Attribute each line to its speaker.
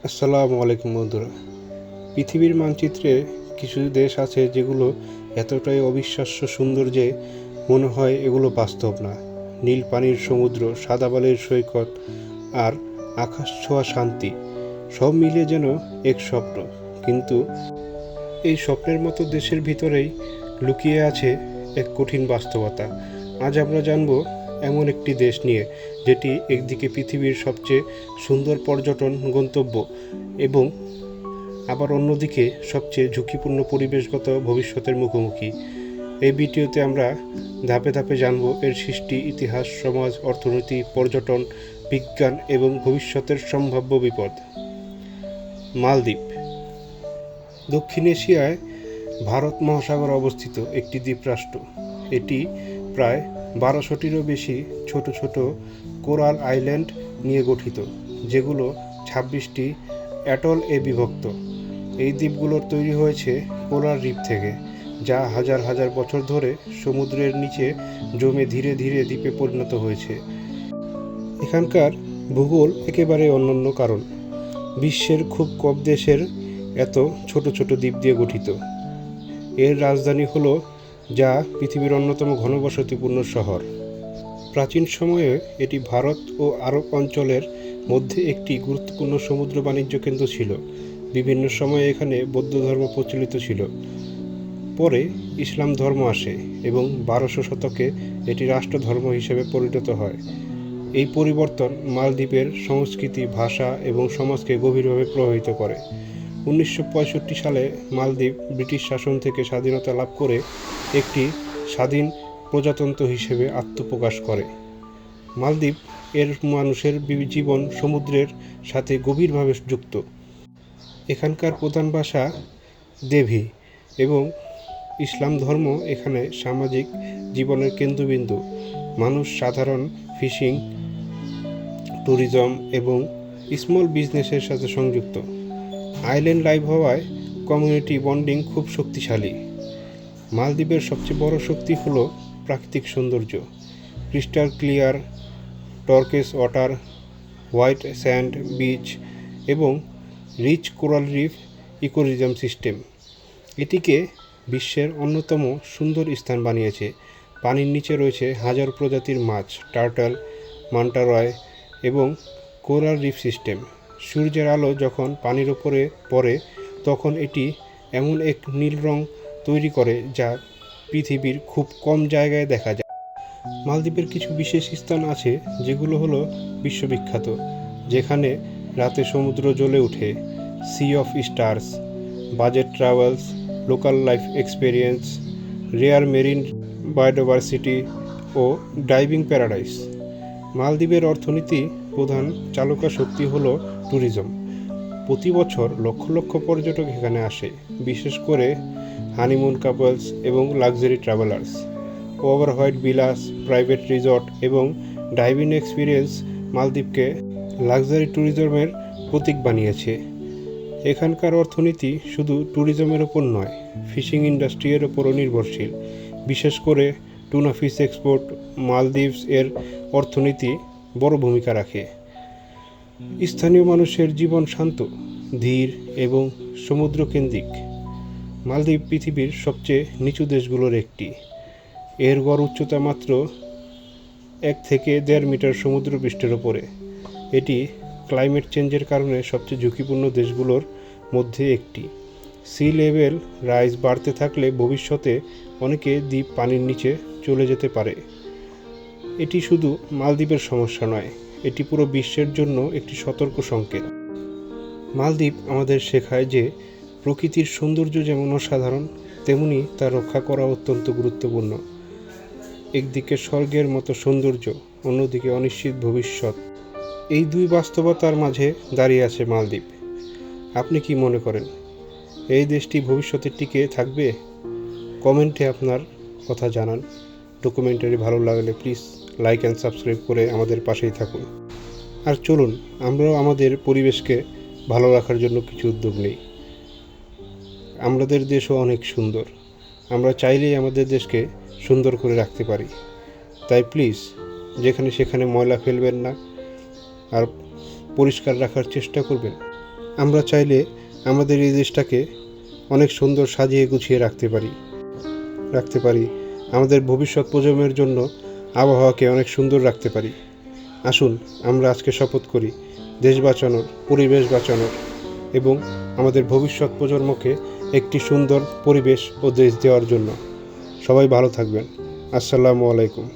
Speaker 1: আসসালামু আলাইকুম বন্ধুরা। পৃথিবীর মানচিত্রে কিছু দেশ আছে যেগুলো এতটাই অবিশ্বাস্য সুন্দর যে মনে হয় এগুলো বাস্তব না। নীল পানির সমুদ্র, সাদা বালির সৈকত আর আকাশ ছোঁয়া শান্তি, সব মিলে যেন এক স্বপ্ন। কিন্তু এই স্বপ্নের মতো দেশের ভিতরেই লুকিয়ে আছে এক কঠিন বাস্তবতা। আজ আমরা জানব এমন একটি দেশ নিয়ে যেটি একদিকে পৃথিবীর সবচেয়ে সুন্দর পর্যটন গন্তব্য এবং আবার অন্যদিকে সবচেয়ে ঝুঁকিপূর্ণ পরিবেশগত ভবিষ্যতের মুখোমুখি। এই ভিডিওতে আমরা ধাপে ধাপে জানব এর সৃষ্টি, ইতিহাস, সমাজ, অর্থনীতি, পর্যটন, বিজ্ঞান এবং ভবিষ্যতের সম্ভাব্য বিপদ। মালদ্বীপ দক্ষিণ এশিয়ায় ভারত মহাসাগরে অবস্থিত একটি দ্বীপরাষ্ট্র। এটি প্রায় 1200টিরও বেশি ছোট ছোট কোরাল আইল্যান্ড নিয়ে গঠিত, যেগুলো 26টি অ্যাটল এ বিভক্ত। এই দ্বীপগুলোর তৈরি হয়েছে কোরাল রিফ থেকে, যা হাজার হাজার বছর ধরে সমুদ্রের নিচে জমে ধীরে ধীরে দ্বীপে পরিণত হয়েছে। এখানকার ভূগোল একেবারে অনন্য, কারণ বিশ্বের খুব কম দেশের এত ছোট ছোট দ্বীপ দিয়ে গঠিত। এর রাজধানী হলো, যা পৃথিবীর অন্যতম ঘনবসতিপূর্ণ শহর। প্রাচীন সময়ে এটি ভারত ও আরব অঞ্চলের মধ্যে একটি গুরুত্বপূর্ণ সমুদ্র বাণিজ্য কেন্দ্র ছিল। বিভিন্ন সময়ে এখানে বৌদ্ধ ধর্ম প্রচলিত ছিল। পরে ইসলাম ধর্ম আসে এবং 1200 শতকে এটি রাষ্ট্রধর্ম হিসেবে পরিণত হয়। এই পরিবর্তন মালদ্বীপের সংস্কৃতি, ভাষা এবং সমাজকে গভীরভাবে প্রভাবিত করে। 1965 সালে মালদ্বীপ ব্রিটিশ শাসন থেকে স্বাধীনতা লাভ করে একটি স্বাধীন প্রজাতন্ত্র হিসেবে আত্মপ্রকাশ করে। মালদ্বীপ এর মানুষের জীবন সমুদ্রের সাথে গভীরভাবে যুক্ত। এখানকার প্রধান ভাষা দেভি এবং ইসলাম ধর্ম এখানে সামাজিক জীবনের কেন্দ্রবিন্দু। মানুষ সাধারণ ফিশিং, ট্যুরিজম এবং স্মল বিজনেসের সাথে সংযুক্ত। আইল্যান্ড লাইফ হওয়ায় কমিউনিটি বন্ডিং খুব শক্তিশালী। মালদ্বীপের সবচেয়ে বড় শক্তি হলো প্রাকৃতিক সৌন্দর্য। Crystal clear turquoise water, white sand beach এবং rich coral reef ecosystem এটিকে বিশ্বের অন্যতম সুন্দর স্থান বানিয়েছে। পানির নিচে রয়েছে হাজার প্রজাতির মাছ, টার্টল, মান্টা রয় এবং কোরাল রিফ সিস্টেম। সূর্যের আলো যখন পানির ওপরে পড়ে তখন এটি এমন এক নীল রং তৈরি করে যা পৃথিবীর খুব কম জায়গায় দেখা যায়। মালদ্বীপের কিছু বিশেষ স্থান আছে যেগুলো হলো বিশ্ববিখ্যাত, যেখানে রাতে সমুদ্র জ্বলে ওঠে। Sea of stars, budget travels, local life experience, rare marine biodiversity ও ডাইভিং প্যারাডাইস। মালদ্বীপের অর্থনীতি প্রধান চালকা শক্তি হলো ট্যুরিজম। প্রতি বছর লক্ষ লক্ষ পর্যটক এখানে আসে, বিশেষ করে হানিমুন কাপলস এবং লাক্সারি ট্রাভেলার্স। ওভারহাইট বিলাস, প্রাইভেট রিসর্ট এবং ডাইভিং এক্সপিরিয়েন্স মালদ্বীপকে লাক্সারি ট্যুরিজমের প্রতীক বানিয়েছে। এখানকার অর্থনীতি শুধু ট্যুরিজমের ওপর নয়, ফিশিং ইন্ডাস্ট্রির ওপরও নির্ভরশীল। বিশেষ করে টুনা ফিশ এক্সপোর্ট মালদ্বীপস এর অর্থনীতি বড় ভূমিকা রাখে। স্থানীয় মানুষের জীবন শান্ত, ধীর এবং সমুদ্রকেন্দ্রিক। মালদ্বীপ পৃথিবীর সবচেয়ে নিচু দেশগুলোর একটি। এর গড় উচ্চতা মাত্র 1 থেকে 1.5 মিটার সমুদ্রপৃষ্ঠের ওপরে। এটি ক্লাইমেট চেঞ্জের কারণে সবচেয়ে ঝুঁকিপূর্ণ দেশগুলোর মধ্যে একটি। সি লেভেল রাইজ বাড়তে থাকলে ভবিষ্যতে অনেকে দ্বীপ পানির নিচে চলে যেতে পারে। এটি শুধু মালদ্বীপের সমস্যা নয়, এটি পুরো বিশ্বের জন্য একটি সতর্ক সংকেত। মালদ্বীপ আমাদের শেখায় যে প্রকৃতির সৌন্দর্য যেমন অসাধারণ, তেমনি তা রক্ষা করা অত্যন্ত গুরুত্বপূর্ণ। একদিকে স্বর্গের মতো সৌন্দর্য, অন্যদিকে অনিশ্চিত ভবিষ্যৎ। এই দুই বাস্তবতার মাঝে দাঁড়িয়ে আছে মালদ্বীপ। আপনি কি মনে করেন, এই দেশটি ভবিষ্যতে টিকে থাকবে? কমেন্টে আপনার কথা জানান। ডকুমেন্টারি ভালো লাগলে প্লিজ লাইক অ্যান্ড সাবস্ক্রাইব করে আমাদের পাশেই থাকুন। আর চলুন আমরাও আমাদের পরিবেশকে ভালো রাখার জন্য কিছু উদ্যোগ নেই। আমাদের দেশও অনেক সুন্দর, আমরা চাইলেই আমাদের দেশকে সুন্দর করে রাখতে পারি। তাই প্লিজ যেখানে সেখানে ময়লা ফেলবেন না আর পরিষ্কার রাখার চেষ্টা করবেন। আমরা চাইলে আমাদের এই দেশটাকে অনেক সুন্দর সাজিয়ে গুছিয়ে রাখতে পারি আমাদের ভবিষ্যৎ প্রজন্মের জন্য আবহাওয়াকে অনেক সুন্দর রাখতে পারি। আসুন আমরা আজকে শপথ করি দেশ বাঁচানোর, পরিবেশ বাঁচানোর এবং আমাদের ভবিষ্যৎ প্রজন্মকে একটি সুন্দর পরিবেশ ও দেশ দেওয়ার জন্য। সবাই ভালো থাকবেন। আসসালামু আলাইকুম।